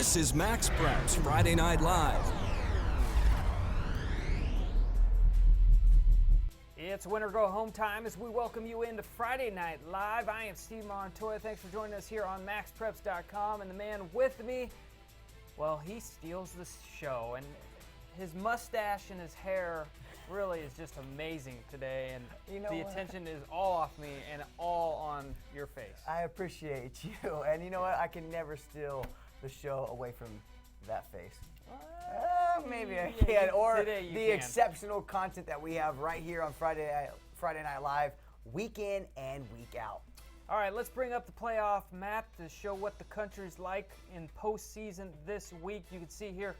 This is MaxPreps Friday Night Live. It's winter go home time as we welcome you into Friday Night Live. I am Steve Montoya. Thanks for joining us here on MaxPreps.com. And the man with me, well, he steals the show. And his mustache and his hair really is just amazing today. And the attention is all off me and all on your face. I appreciate you. And you know what? I can never steal the show away from that face. Maybe I can. Or the exceptional content that we have right here on Friday Night Live, week in and week out. All right, let's bring up the playoff map to show what the country's like in postseason this week. You can see here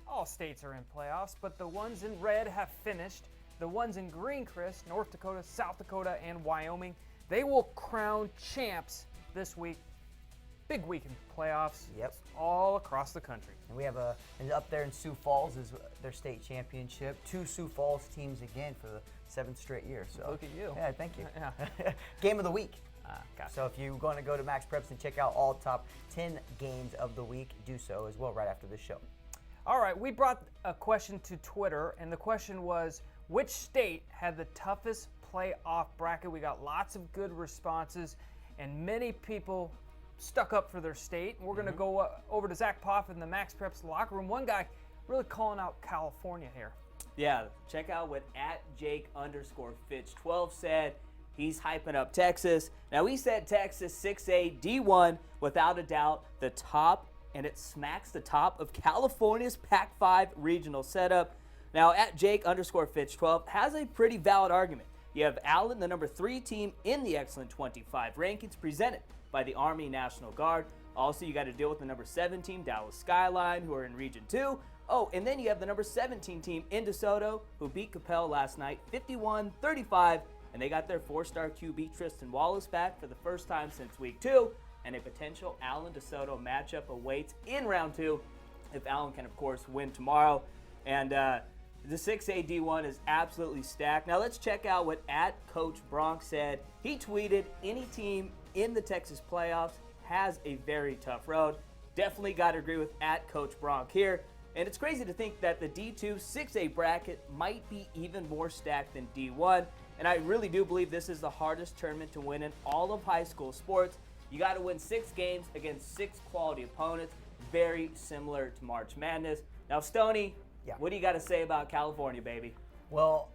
all states are in playoffs, but the ones in red have finished. The ones in green, Chris, North Dakota, South Dakota, and Wyoming, they will crown champs this week. Big week in playoffs. Yep. All across the country. And we have and up there in Sioux Falls is their state championship. 2 Sioux Falls teams again for the 7th straight year. So look at you. Yeah, thank you. Yeah. Game of the week. Gotcha. So if you're going to go to MaxPreps and check out all top 10 games of the week, do so as well right after this show. All right, we brought a question to Twitter, and the question was, which state had the toughest playoff bracket? We got lots of good responses, and many people stuck up for their state. We're going to go over to Zach Poff in the MaxPreps locker room. One guy really calling out California here. Yeah, check out what @Jake_Fitch12 said. He's hyping up Texas. Now, we said Texas 6A D1, without a doubt, the top, and it smacks the top of California's Pac-5 regional setup. Now, @Jake_Fitch12 has a pretty valid argument. You have Allen, the number 3 team in the Excellent 25 rankings, presented by the Army National Guard. Also, you got to deal with the number 7 team, Dallas Skyline, who are in Region 2. Oh, and then you have the number 17 team in DeSoto, who beat Capel last night 51-35, and they got their 4-star QB Tristan Wallace back for the first time since week 2, and a potential Allen-DeSoto matchup awaits in round 2 if Allen can, of course, win tomorrow. And the 6A D1 is absolutely stacked. Now let's check out what @Coach Bronk said. He tweeted, any team in the Texas playoffs has a very tough road. Definitely got to agree with @Coach Bronk here. And it's crazy to think that the D2 6A bracket might be even more stacked than D1. And I really do believe this is the hardest tournament to win in all of high school sports. You got to win 6 games against 6 quality opponents. Very similar to March Madness. Now, Stoney, what do you got to say about California, baby? Well,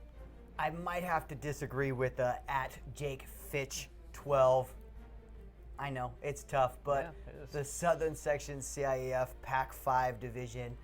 I might have to disagree with @JakeFitch12. I know, it's tough, but the Southern Section CIAF Pac-5 division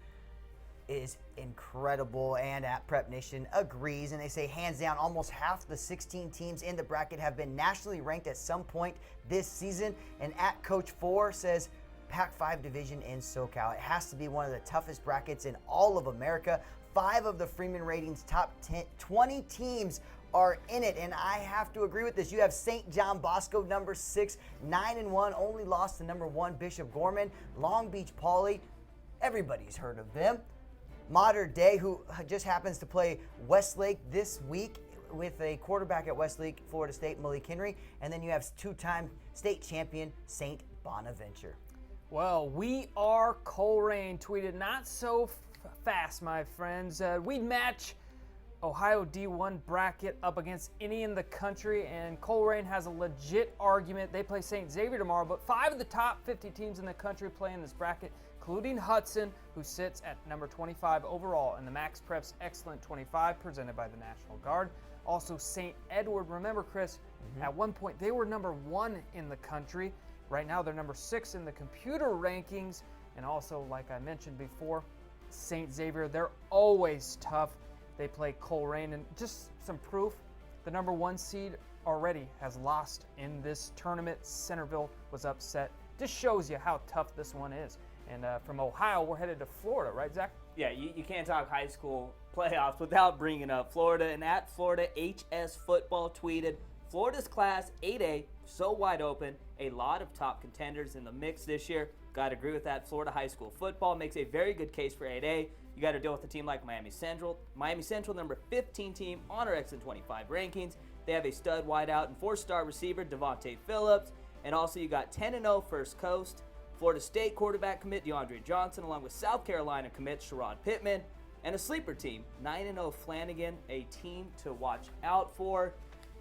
is incredible, and @Prep Nation agrees, and they say hands down almost half the 16 teams in the bracket have been nationally ranked at some point this season. And @Coach4 says Pac-5 division in SoCal, it has to be one of the toughest brackets in all of America. 5 of the Freeman Ratings top 20 teams are in it, and I have to agree with this. You have St. John Bosco, number 6, 9-1, only lost to number 1 Bishop Gorman. Long Beach Poly, everybody's heard of them. Modern Day, who just happens to play Westlake this week with a quarterback at Westlake, Florida State, Malik Henry. And then you have 2-time state champion St. Bonaventure. Well, we are Colerain tweeted, not so fast, my friends. We'd match Ohio D1 bracket up against any in the country, and Colerain has a legit argument. They play St. Xavier tomorrow, but 5 of the top 50 teams in the country play in this bracket, including Hudson, who sits at number 25 overall in the MaxPreps Excellent 25 presented by the National Guard. Also, St. Edward, remember, Chris, at one point they were number 1 in the country. Right now they're number 6 in the computer rankings. And also, like I mentioned before, St. Xavier, they're always tough. They play Colerain, and just some proof, the number 1 seed already has lost in this tournament. Centerville was upset. Just shows you how tough this one is. And from Ohio, we're headed to Florida, right, Zach? Yeah, you can't talk high school playoffs without bringing up Florida. And @Florida HS Football tweeted, Florida's Class 8A, so wide open. A lot of top contenders in the mix this year. Got to agree with that. Florida high school football makes a very good case for 8A. You got to deal with a team like Miami Central. Miami Central, number 15 team on our Excellent 25 rankings. They have a stud wideout and 4-star receiver, Devontae Phillips. And also you got 10-0 First Coast, Florida State quarterback commit DeAndre Johnson, along with South Carolina commit Sherrod Pittman, and a sleeper team, 9-0 Flanagan, a team to watch out for.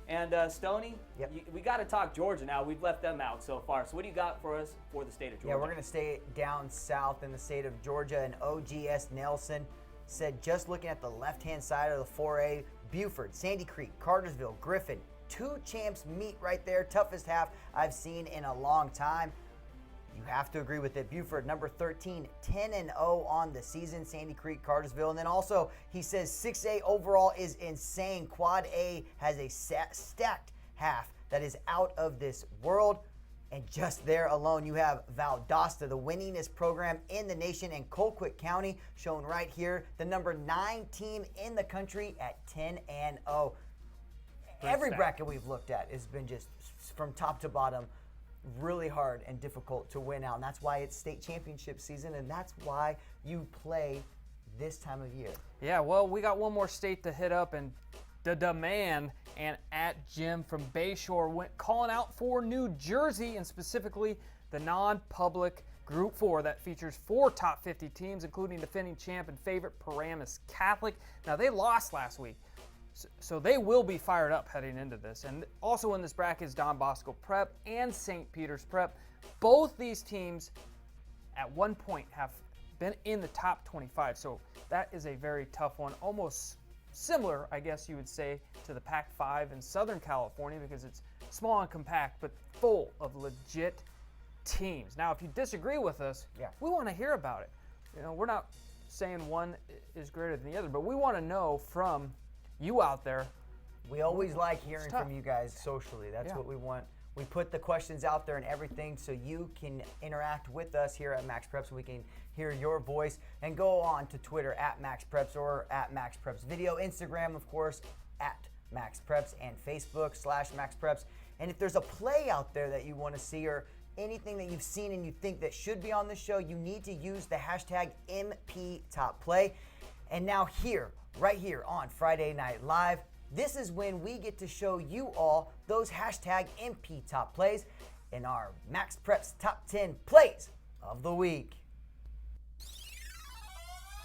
And Stoney, Yep. we got to talk Georgia now. We've left them out so far. So what do you got for us for the state of Georgia? Yeah, we're going to stay down south in the state of Georgia, and OGS Nelson said just looking at the left-hand side of the 4A, Buford, Sandy Creek, Cartersville, Griffin, 2 champs meet right there. Toughest half I've seen in a long time. You have to agree with it. Buford, number 13, 10-0 on the season. Sandy Creek, Cartersville. And then also, he says 6A overall is insane. Quad A has a stacked half that is out of this world. And just there alone, you have Valdosta, the winningest program in the nation, and Colquitt County, shown right here, the number 9 team in the country at 10-0. Every bracket we've looked at has been just from top to bottom really hard and difficult to win out. And that's why it's state championship season, and that's why you play this time of year. Yeah, well, we got one more state to hit up, and the man and at Jim from Bayshore went calling out for New Jersey, and specifically the non-public Group 4 that features 4 top 50 teams, including defending champ and favorite Paramus Catholic. Now, they lost last week, so they will be fired up heading into this. And also in this bracket is Don Bosco Prep and St. Peter's Prep. Both these teams at one point have been in the top 25, so that is a very tough one. Almost similar, I guess you would say, to the Pac-5 in Southern California, because it's small and compact, but full of legit teams. Now, if you disagree with us, we want to hear about it. You know, we're not saying one is greater than the other, but we want to know from you out there. We always like hearing from you guys socially. That's what we want. We put the questions out there and everything so you can interact with us here at MaxPreps, so we can hear your voice. And go on to Twitter at MaxPreps or at MaxPreps Video, Instagram, of course, at MaxPreps, and Facebook /MaxPreps. And if there's a play out there that you want to see, or anything that you've seen and you think that should be on the show, you need to use the hashtag MPTopPlay. And now here, right here on Friday Night Live, this is when we get to show you all those hashtag MP Top Plays in our MaxPreps Top 10 Plays of the Week.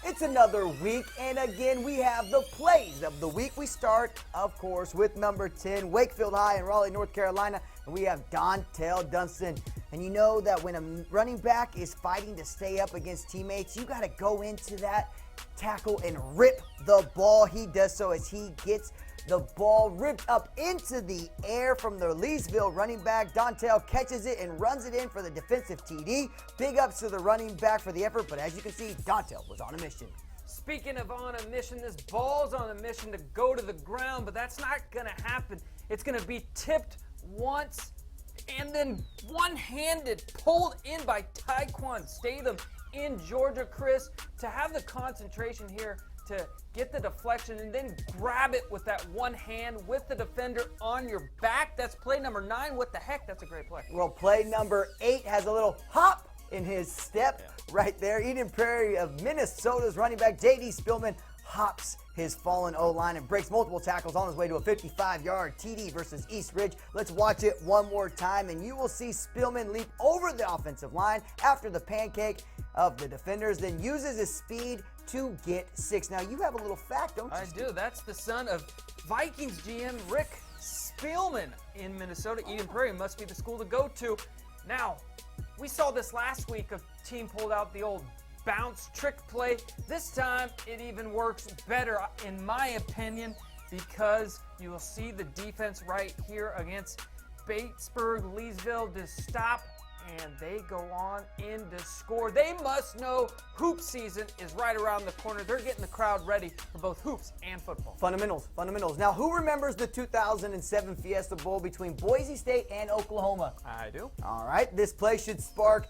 It's another week, and again, we have the Plays of the Week. We start, of course, with number 10, Wakefield High in Raleigh, North Carolina, and we have Dontel Dunston. And you know that when a running back is fighting to stay up against teammates, you got to go into that tackle and rip the ball. He does so as he gets the ball ripped up into the air from the Leesville running back. Dontel catches it and runs it in for the defensive TD. Big ups to the running back for the effort, but as you can see, Dontel was on a mission. Speaking of on a mission, this ball's on a mission to go to the ground, but that's not going to happen. It's going to be tipped once and then one-handed pulled in by Tyquan Statham in Georgia. Chris, to have the concentration here to get the deflection and then grab it with that one hand with the defender on your back. That's play number 9. What the heck? That's a great play. Well, play number 8 has a little hop in his step right there. Eden Prairie of Minnesota's running back J.D. Spillman hops his fallen O-line and breaks multiple tackles on his way to a 55-yard TD versus East Ridge. Let's watch it one more time, and you will see Spillman leap over the offensive line after the pancake of the defenders, then uses his speed to get 6. Now, you have a little fact, don't you? I do. That's the son of Vikings GM Rick Spillman in Minnesota. Eden Prairie must be the school to go to. Now, we saw this last week. A team pulled out the old bounce trick play. This time, it even works better, in my opinion, because you will see the defense right here against Batesburg, Leesville to stop, and they go on in to score. They must know hoop season is right around the corner. They're getting the crowd ready for both hoops and football. Fundamentals. Now, who remembers the 2007 Fiesta Bowl between Boise State and Oklahoma? I do. All right, this play should spark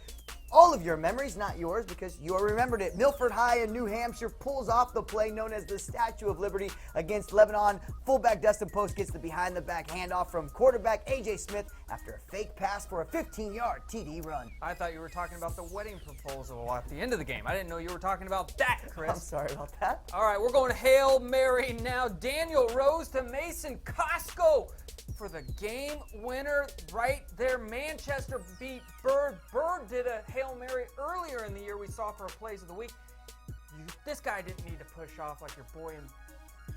all of your memories, not yours, because you remembered it. Milford High in New Hampshire pulls off the play known as the Statue of Liberty against Lebanon. Fullback Dustin Post gets the behind-the-back handoff from quarterback A.J. Smith after a fake pass for a 15-yard TD run. I thought you were talking about the wedding proposal at the end of the game. I didn't know you were talking about that, Chris. I'm sorry about that. All right, we're going Hail Mary now. Daniel Rose to Mason Costco. for the game winner right there. Manchester beat Bird. Bird did a Hail Mary earlier in the year we saw for a Plays of the Week. This guy didn't need to push off like your boy in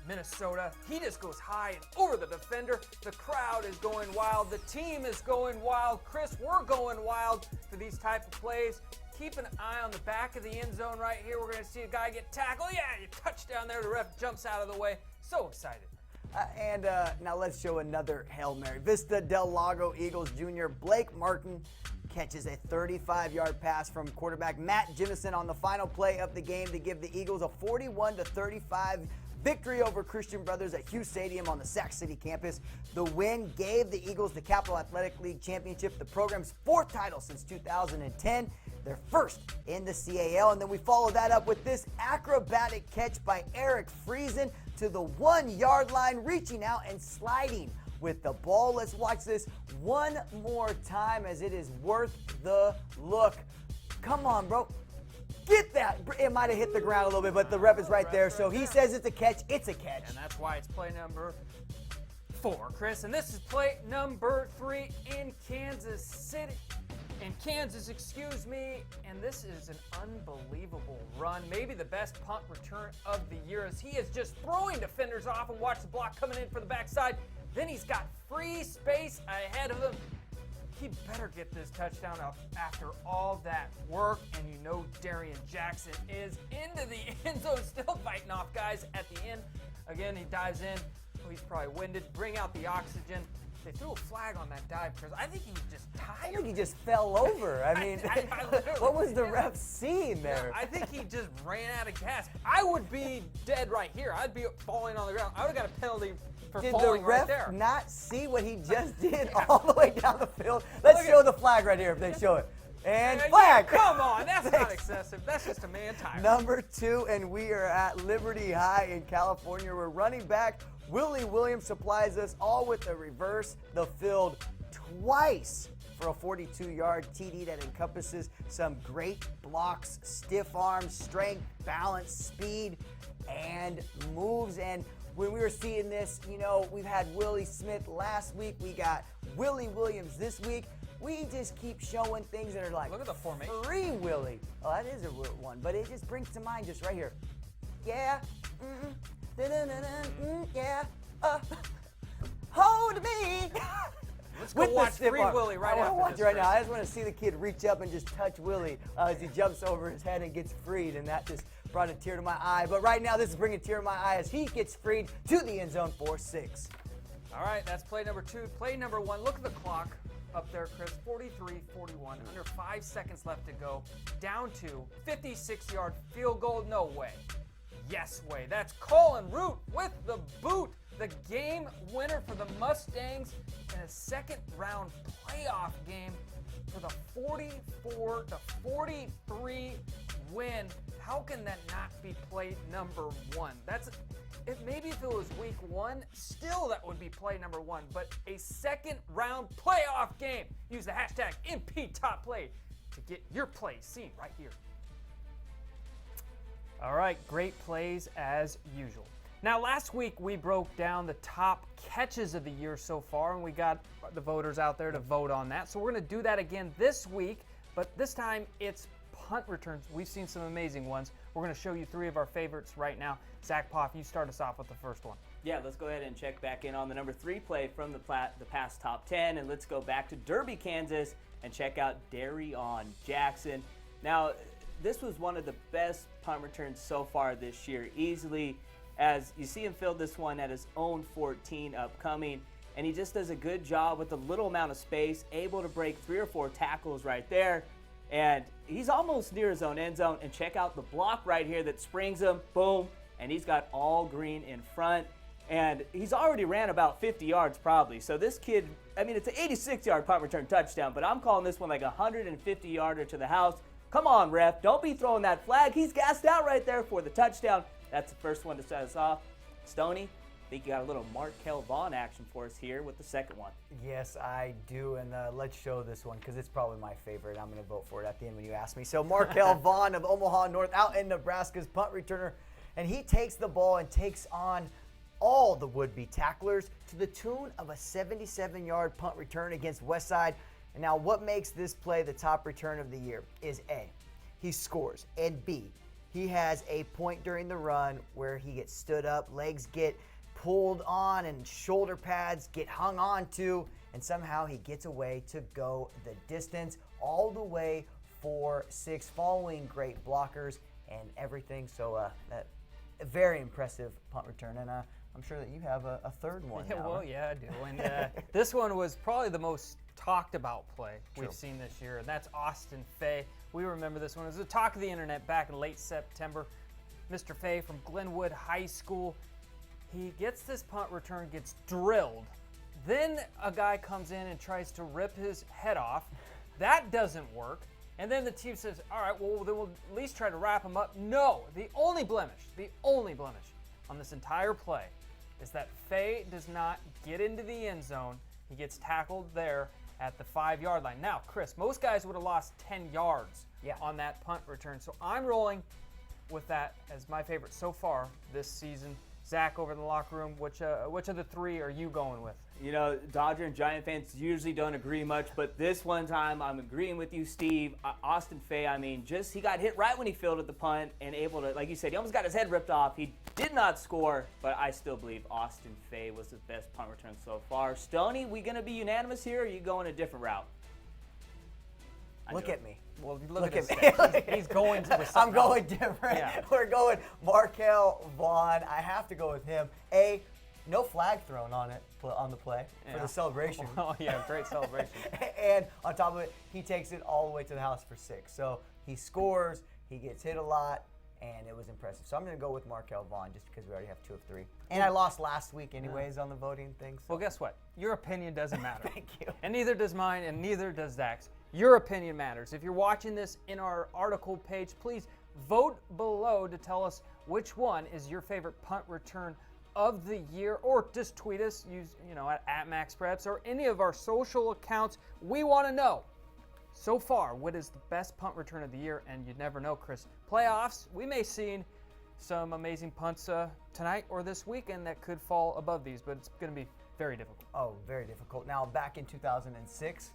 Minnesota. He just goes high and over the defender. The crowd is going wild. The team is going wild. Chris, we're going wild for these type of plays. Keep an eye on the back of the end zone right here. We're going to see a guy get tackled. Yeah, you touchdown there. The ref jumps out of the way. So excited. Now let's show another Hail Mary. Vista Del Lago Eagles Jr. Blake Martin catches a 35-yard pass from quarterback Matt Jimison on the final play of the game to give the Eagles a 41-35 victory over Christian Brothers at Hughes Stadium on the Sac City campus. The win gave the Eagles the Capital Athletic League championship, the program's 4th title since 2010, their first in the CAL. And then we follow that up with this acrobatic catch by Eric Friesen to the 1-yard line, reaching out and sliding with the ball. Let's watch this one more time as it is worth the look. Come on, bro. Get that. It might have hit the ground a little bit, but the ref is right there. So he says it's a catch. It's a catch. And that's why it's play number 4, Chris. And this is play number 3 in Kansas City. In Kansas, excuse me. And this is an unbelievable run. Maybe the best punt return of the year as he is just throwing defenders off, and watch the block coming in for the backside. Then he's got free space ahead of him. He better get this touchdown up after all that work. And you know Darian Jackson is into the end zone, still fighting off guys at the end. Again, he dives in. Oh, he's probably winded. Bring out the oxygen. They threw a flag on that dive because I think he was just tired. I think he just fell over. I mean, what was the ref seeing there? I think he just ran out of gas. I would be dead right here. I'd be falling on the ground. I would have got a penalty for falling right there. Did the ref not see what he just did all the way down the field? Let's show the flag right here if they show it. And flag! Yeah, come on, that's not excessive. That's just a man tire. Number 2, and we are at Liberty High in California. We're running back. Willie Williams supplies us all with a reverse the field twice for a 42-yard TD that encompasses some great blocks, stiff arms, strength, balance, speed, and moves. And when we were seeing this, you know, we've had Willie Smith last week. We got Willie Williams this week. We just keep showing things that are like, look at the formation. Free Willie. Oh, that is a one, but it just brings to mind just right here. Yeah. Yeah. Hold me. Let's go watch Free Willie right after this. I want to watch it right now. I just want to see the kid reach up and just touch Willie as he jumps over his head and gets freed, and that just brought a tear to my eye. But right now, this is bringing a tear to my eye as he gets freed to the end zone for 6. All right, that's play number 2. Play number 1. Look at the clock up there, Chris. 43-41. Under 5 seconds left to go. Down to 56-yard field goal. No way. Yes way. That's Colin Root with the boot. The game winner for the Mustangs in a second-round playoff game for the 44-43 win. How can that not be play number 1? Maybe if it was week 1, still that would be play number 1. But a second-round playoff game. Use the hashtag MPTopPlay to get your plays seen right here. All right, great plays as usual. Now, last week we broke down the top catches of the year so far, and we got the voters out there to vote on that. So we're going to do that again this week, but this time it's punt returns. We've seen some amazing ones. We're going to show you 3 of our favorites right now. Zach Poff, you start us off with the first one. Yeah, let's go ahead and check back in on the number 3 play from the past top 10, and let's go back to Derby, Kansas, and check out Darian Jackson. Now, this was one of the best punt returns so far this year, easily, as you see him field this one at his own 14 upcoming, and he just does a good job with a little amount of space, able to break 3 or 4 tackles right there, and he's almost near his own end zone. And check out the block right here that springs him, boom, and he's got all green in front, and he's already ran about 50 yards probably. So this kid, I mean, it's an 86-yard punt return touchdown, but I'm calling this one like a 150-yarder to the house. Come on, ref. Don't be throwing that flag. He's gassed out right there for the touchdown. That's the first one to set us off. Stoney, I think you got a little Markel Vaughn action for us here with the second one. Yes, I do, and let's show this one because it's probably my favorite. I'm going to vote for it at the end when you ask me. So Markel Vaughn of Omaha North out in Nebraska's punt returner, and he takes the ball and takes on all the would-be tacklers to the tune of a 77-yard punt return against Westside. And now what makes this play the top return of the year is A, he scores, and B, he has a point during the run where he gets stood up, legs get pulled on, and shoulder pads get hung on to, and somehow he gets away to go the distance all the way 4-6, following great blockers and everything. So a very impressive punt return, and I'm sure that you have a third one. Yeah, now, well, right? yeah, I do. And this one was probably the most talked about play we've seen this year, and that's Austin Fay. We remember this one. It was the talk of the internet back in late September. Mr. Fay from Glenwood High School, he gets this punt return, gets drilled. Then a guy comes in and tries to rip his head off. That doesn't work. And then the team says, all right, well, then we'll at least try to wrap him up. No, the only blemish on this entire play is that Fay does not get into the end zone. He gets tackled there at the 5-yard line. Now, Chris, most guys would have lost 10 yards on that punt return. So I'm rolling with that as my favorite so far this season. Zach, over in the locker room, which of the three are you going with? You know, Dodger and Giant fans usually don't agree much, but this one time I'm agreeing with you, Steve. Austin Fay, I mean, he got hit right when he fielded the punt and able to, like you said, he almost got his head ripped off. He did not score, but I still believe Austin Fay was the best punt return so far. Stoney, we going to be unanimous here, or are you going a different route? Look at me. Well, look at at me. Stats. He's going to the I'm going different. Yeah. We're going Markel Vaughn. I have to go with him. No flag thrown on the play for the celebration. Oh, yeah, great celebration. And on top of it, he takes it all the way to the house for 6. So he scores, he gets hit a lot, and it was impressive. So I'm going to go with Markel Vaughn just because we already have 2 of 3. And I lost last week anyways on the voting thing. So. Well, guess what? Your opinion doesn't matter. Thank you. And neither does mine, and neither does Zach's. Your opinion matters. If you're watching this in our article page, please vote below to tell us which one is your favorite punt return of the year, or just tweet us, at MaxPreps or any of our social accounts. We want to know, so far, what is the best punt return of the year? And you'd never know, Chris. Playoffs, we may see some amazing punts tonight or this weekend that could fall above these, but it's going to be very difficult. Oh, very difficult. Now, back in 2006,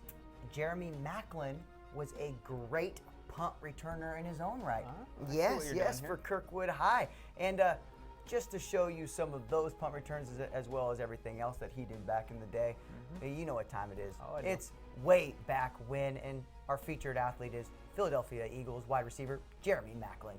Jeremy Macklin was a great punt returner in his own right. Yes, for Kirkwood High. And just to show you some of those punt returns as well as everything else that he did back in the day, you know what time it is. Oh, I do. It's way back when, and our featured athlete is Philadelphia Eagles wide receiver Jeremy Macklin.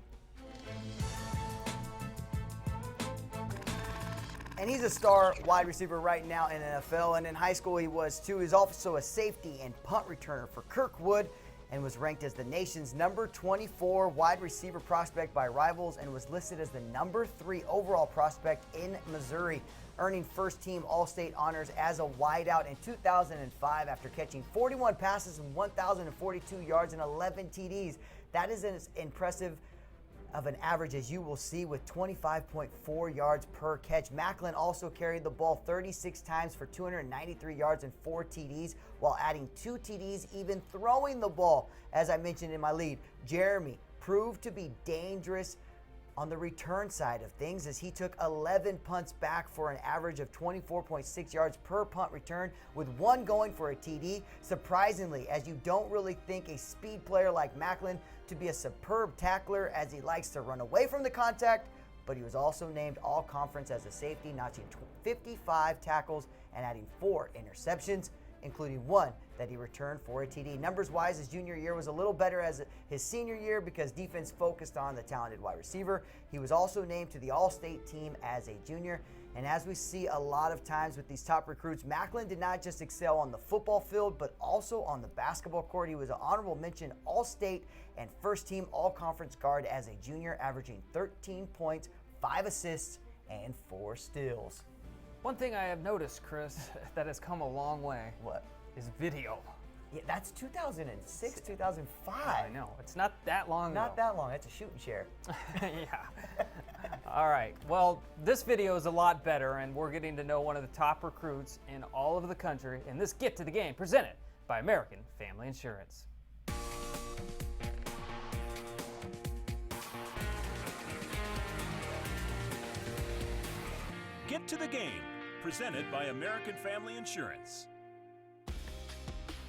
And he's a star wide receiver right now in the NFL, and in high school he was too. He's also a safety and punt returner for Kirkwood, and was ranked as the nation's number 24 wide receiver prospect by Rivals, and was listed as the number 3 overall prospect in Missouri, earning first-team All-State honors as a wideout in 2005 after catching 41 passes and 1,042 yards and 11 TDs. That is as impressive of an average as you will see, with 25.4 yards per catch. Macklin also carried the ball 36 times for 293 yards and 4 TDs, while adding 2 TDs even throwing the ball. As I mentioned in my lead, Jeremy proved to be dangerous on the return side of things, as he took 11 punts back for an average of 24.6 yards per punt return, with 1 going for a TD. Surprisingly, as you don't really think a speed player like Macklin to be a superb tackler, as he likes to run away from the contact, but he was also named All-Conference as a safety, notching 55 tackles and adding 4 interceptions, including 1 that he returned for a TD. Numbers-wise, his junior year was a little better as his senior year because defense focused on the talented wide receiver. He was also named to the All-State team as a junior. And as we see a lot of times with these top recruits, Macklin did not just excel on the football field, but also on the basketball court. He was an honorable mention All-State and first-team All-Conference guard as a junior, averaging 13 points, 5 assists, and 4 steals. One thing I have noticed, Chris, that has come a long way. What? Is video. Yeah, that's 2006, 2005. I know. It's not that long ago. Not that long. That's a shooting share. Yeah. All right. Well, this video is a lot better, and we're getting to know one of the top recruits in all of the country in this Get to the Game presented by American Family Insurance. Get to the Game, presented by American Family Insurance.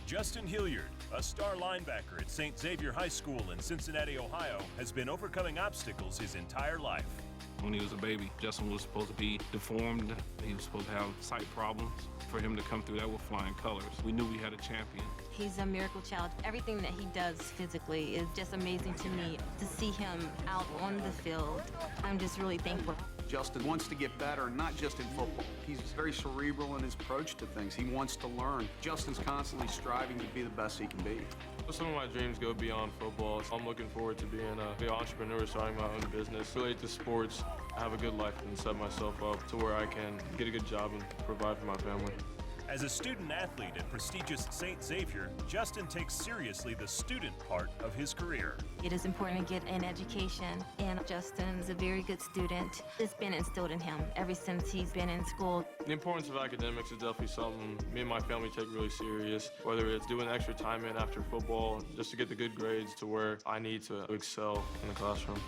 Justin Hilliard, a star linebacker at St. Xavier High School in Cincinnati, Ohio, has been overcoming obstacles his entire life. When he was a baby, Justin was supposed to be deformed. He was supposed to have sight problems. For him to come through that with flying colors, we knew we had a champion. He's a miracle child. Everything that he does physically is just amazing to me. To see him out on the field, I'm just really thankful. Justin wants to get better, not just in football. He's very cerebral in his approach to things. He wants to learn. Justin's constantly striving to be the best he can be. Some of my dreams go beyond football. I'm looking forward to being an entrepreneur, starting my own business, relate to sports, have a good life, and set myself up to where I can get a good job and provide for my family. As a student athlete at prestigious St. Xavier, Justin takes seriously the student part of his career. It is important to get an education, and Justin's a very good student. It's been instilled in him ever since he's been in school. The importance of academics is definitely something me and my family take really serious, whether it's doing extra time in after football just to get the good grades to where I need to excel in the classroom.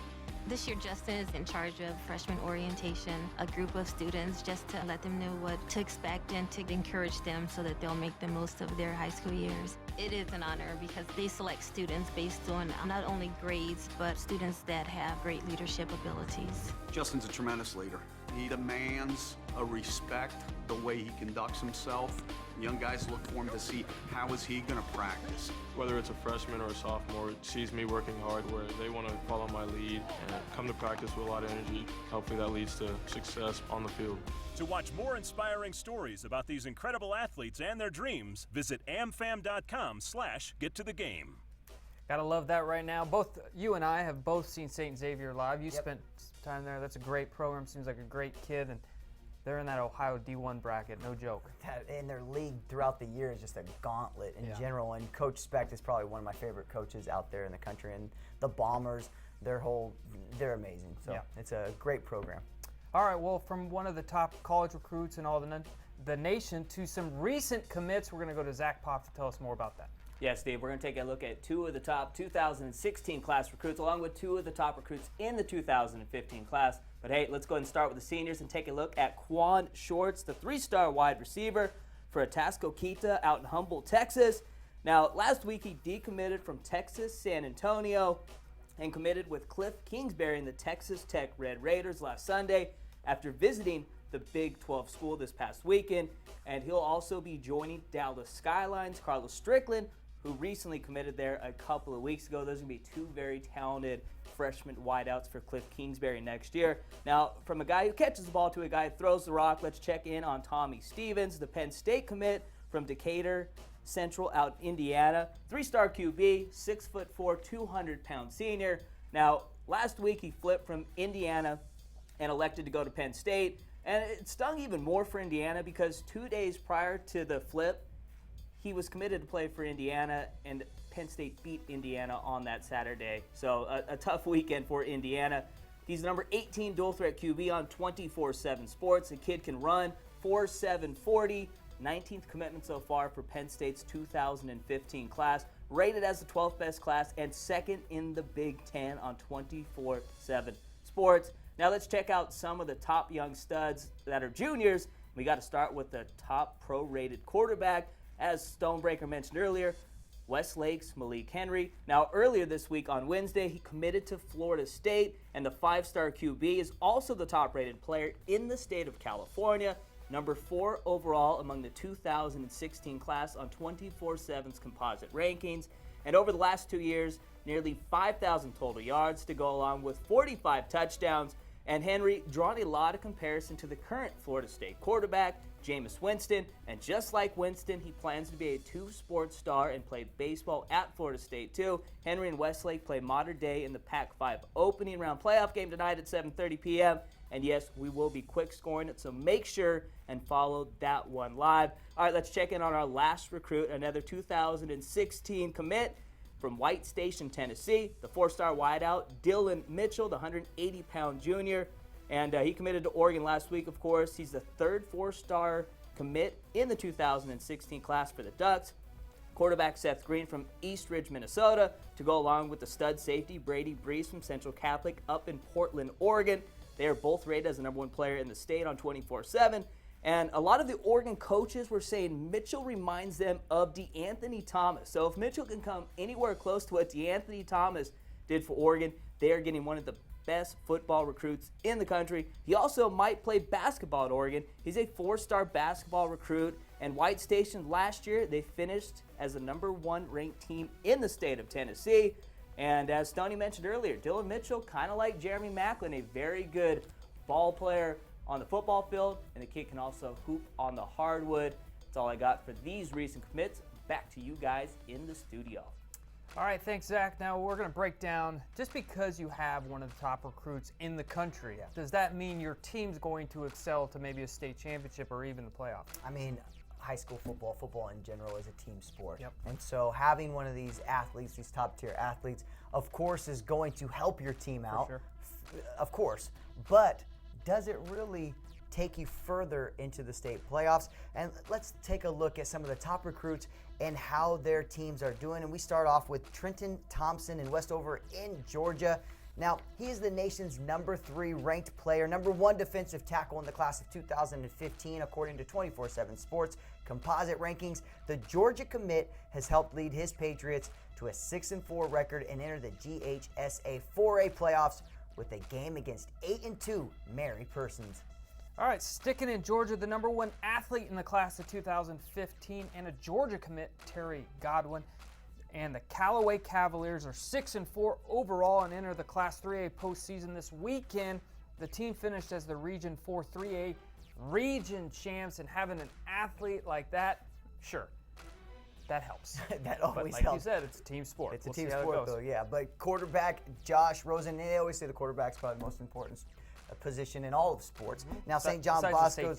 This year, Justin is in charge of freshman orientation, a group of students just to let them know what to expect and to encourage them so that they'll make the most of their high school years. It is an honor because they select students based on not only grades, but students that have great leadership abilities. Justin's a tremendous leader. He demands a respect the way he conducts himself. Young guys look for him to see how is he going to practice. Whether it's a freshman or a sophomore, sees me working hard where they want to follow my lead and come to practice with a lot of energy. Hopefully that leads to success on the field. To watch more inspiring stories about these incredible athletes and their dreams, visit amfam.com/gettothegame. Gotta love that right now. Both you and I have both seen St. Xavier live. You spent time there. That's a great program. Seems like a great kid, and they're in that Ohio D1 bracket. No joke. And their league throughout the year is just a gauntlet in general. And Coach Specht is probably one of my favorite coaches out there in the country. And the Bombers, they're amazing. So it's a great program. All right. Well, from one of the top college recruits in all the nation to some recent commits, we're gonna go to Zach Pop to tell us more about that. Yes, Steve, we're going to take a look at two of the top 2016 class recruits, along with two of the top recruits in the 2015 class. But hey, let's go ahead and start with the seniors and take a look at Quan Shorts, the three-star wide receiver for Atascoquita out in Humboldt, Texas. Now, last week he decommitted from Texas San Antonio and committed with Cliff Kingsbury in the Texas Tech Red Raiders last Sunday after visiting the Big 12 school this past weekend. And he'll also be joining Dallas Skyline's Carlos Strickland, who recently committed there a couple of weeks ago. Those are going to be two very talented freshman wideouts for Cliff Kingsbury next year. Now, from a guy who catches the ball to a guy who throws the rock, let's check in on Tommy Stevens, the Penn State commit from Decatur Central out in Indiana. Three-star QB, 6'4", 200-pound senior. Now, last week he flipped from Indiana and elected to go to Penn State. And it stung even more for Indiana because 2 days prior to the flip, he was committed to play for Indiana, and Penn State beat Indiana on that Saturday. So a tough weekend for Indiana. He's the number 18 dual-threat QB on 24/7 Sports. The kid can run 4.7 40, 19th commitment so far for Penn State's 2015 class, rated as the 12th best class and second in the Big Ten on 24/7 Sports. Now let's check out some of the top young studs that are juniors. We got to start with the top pro-rated quarterback. As Stonebreaker mentioned earlier, Westlake's Malik Henry. Now earlier this week on Wednesday, he committed to Florida State, and the 5-star QB is also the top-rated player in the state of California, number 4 overall among the 2016 class on 24/7's composite rankings. And over the last 2 years, nearly 5,000 total yards to go along with 45 touchdowns. And Henry drawn a lot of comparison to the current Florida State quarterback, Jameis Winston. And just like Winston, he plans to be a 2-sport star and played baseball at Florida State too. Henry and Westlake play modern day in the Pac-5 opening round playoff game tonight at 7:30 p.m. And yes, we will be quick scoring it, so make sure and follow that one live. All right, let's check in on our last recruit, another 2016 commit from White Station, Tennessee, the 4-star wideout, Dylan Mitchell, the 180-pound junior. And he committed to Oregon last week, of course. He's the third 4-star commit in the 2016 class for the Ducks. Quarterback Seth Green from East Ridge, Minnesota, to go along with the stud safety Brady Breeze from Central Catholic up in Portland, Oregon. They are both rated as the #1 player in the state on 24/7. And a lot of the Oregon coaches were saying Mitchell reminds them of DeAnthony Thomas. So if Mitchell can come anywhere close to what DeAnthony Thomas did for Oregon, they are getting one of the best football recruits in the country. He also might play basketball at Oregon. He's a 4-star basketball recruit. And White Station last year, they finished as the #1 ranked team in the state of Tennessee. And as Stoney mentioned earlier, Dylan Mitchell, kind of like Jeremy Macklin, a very good ball player on the football field, and the kid can also hoop on the hardwood. That's all I got for these recent commits. Back to you guys in the studio. All right, thanks, Zach. Now we're going to break down, just because you have one of the top recruits in the country, does that mean your team's going to excel to maybe a state championship or even the playoff? I mean, high school football in general is a team sport. Yep. And so having one of these athletes, these top-tier athletes, of course is going to help your team out. sure. Of course. But does it really take you further into the state playoffs? And let's take a look at some of the top recruits and how their teams are doing. And we start off with Trenton Thompson in Westover in Georgia. Now, he is the nation's #3 ranked player, #1 defensive tackle in the class of 2015, according to 24/7 Sports composite rankings. The Georgia commit has helped lead his Patriots to a 6-4 record and enter the GHSA 4A playoffs with a game against 8-2 Mary Persons. All right, sticking in Georgia, the #1 athlete in the class of 2015 and a Georgia commit, Terry Godwin. And the Callaway Cavaliers are 6-4 overall and enter the Class 3A postseason this weekend. The team finished as the Region 4 3A region champs, and having an athlete like that, sure, that helps. That always but like helps. you said, it's a team sport. It's a We'll team see how it sport, goes. though, yeah. But quarterback Josh Rosen, they always say the quarterback's probably the most important position in all of sports. Now, St. John Besides Bosco's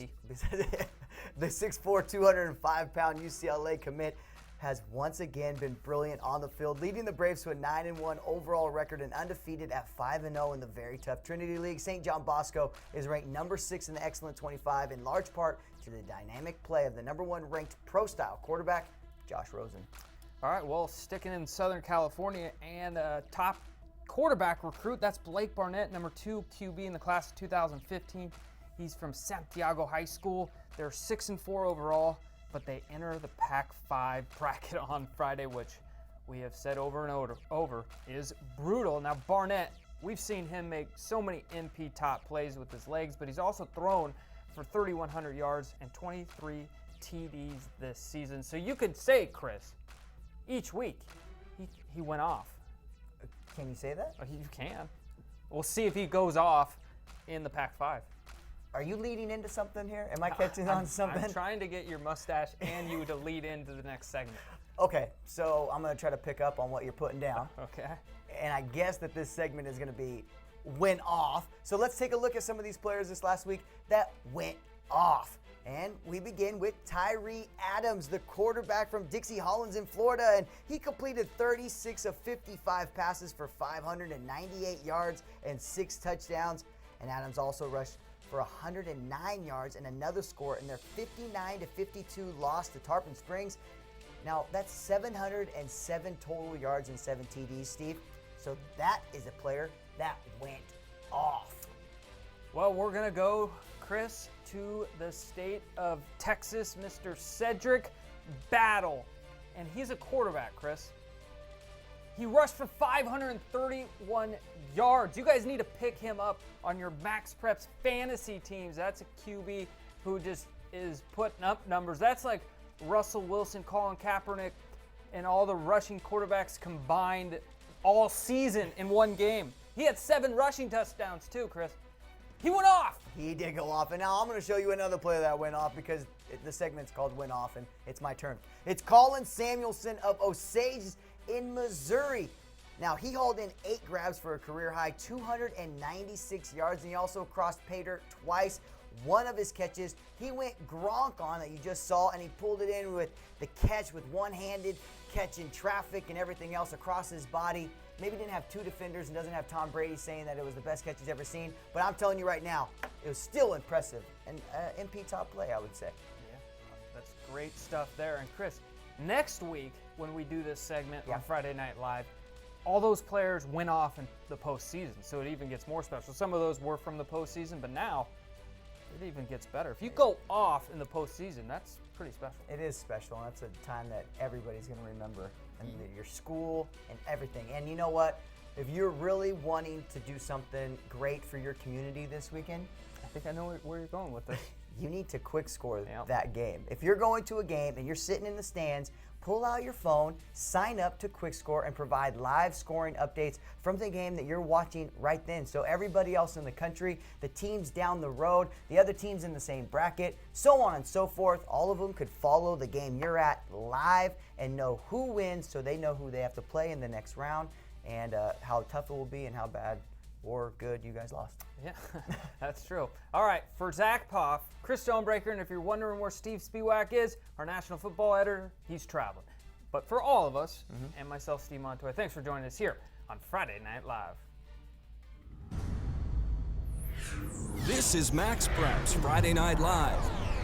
the 6'4", 205-pound UCLA commit has once again been brilliant on the field, leading the Braves to a 9-1 overall record and undefeated at 5-0 in the very tough Trinity League. St. John Bosco is ranked #6 in the Excellent 25, in large part to the dynamic play of the '1 ranked pro-style quarterback, Josh Rosen. All right, well, sticking in Southern California, and top quarterback recruit, that's Blake Barnett, #2 QB in the class of 2015. He's from Santiago High School. They're 6-4 overall, but they enter the Pac-5 bracket on Friday, which we have said over and over is brutal. Now, Barnett, we've seen him make so many MP top plays with his legs, but he's also thrown for 3,100 yards and 23 TDs this season. So you could say, Chris, each week he went off. Can you say that? You can. We'll see if he goes off in the Pac-5. Are you leading into something here? Am I catching on something? I'm trying to get your mustache and you to lead into the next segment. Okay, so I'm going to try to pick up on what you're putting down. Okay. And I guess that this segment is going to be went off. So let's take a look at some of these players this last week that went off. And we begin with Tyree Adams, the quarterback from Dixie Hollins in Florida. And he completed 36 of 55 passes for 598 yards and 6 touchdowns. And Adams also rushed for 109 yards and another score in their 59-52 loss to Tarpon Springs. Now, that's 707 total yards and 7 TDs, Steve. So that is a player that went off. Well, we're going to go, Chris, to the state of Texas, Mr. Cedric Battle. And he's a quarterback, Chris. He rushed for 531 yards. You guys need to pick him up on your MaxPreps fantasy teams. That's a QB who just is putting up numbers. That's like Russell Wilson, Colin Kaepernick, and all the rushing quarterbacks combined all season in one game. He had 7 rushing touchdowns too, Chris. He went off. He did go off. And now I'm going to show you another player that went off because the segment's called Went Off, and it's my turn. It's Colin Samuelson of Osage in Missouri. Now, he hauled in 8 grabs for a career-high 296 yards, and he also crossed pay dirt twice. One of his catches, he went Gronk on that you just saw, and he pulled it in with the catch with one-handed, catching traffic and everything else across his body. Maybe didn't have 2 defenders and doesn't have Tom Brady saying that it was the best catch he's ever seen, but I'm telling you right now, it was still impressive. And MP top play, I would say. Yeah, that's great stuff there. And Chris, next week when we do this segment on Friday Night Live, all those players went off in the postseason, so it even gets more special. Some of those were from the postseason, but now it even gets better. If you go off in the postseason, that's pretty special. It is special, and that's a time that everybody's going to remember, and your school and everything. And you know what? If you're really wanting to do something great for your community this weekend, I think I know where you're going with this. you need to quick score that game. If you're going to a game and you're sitting in the stands, pull out your phone, sign up to Quick Score, and provide live scoring updates from the game that you're watching right then. So everybody else in the country, the teams down the road, the other teams in the same bracket, so on and so forth, all of them could follow the game you're at live and know who wins, so they know who they have to play in the next round and how tough it will be and how bad or good you guys lost. Yeah, that's true. All right, for Zach Poff, Chris Stonebreaker, and if you're wondering where Steve Spiewak is, our national football editor, he's traveling. But for all of us, and myself, Steve Montoya, thanks for joining us here on Friday Night Live. This is MaxPreps Friday Night Live.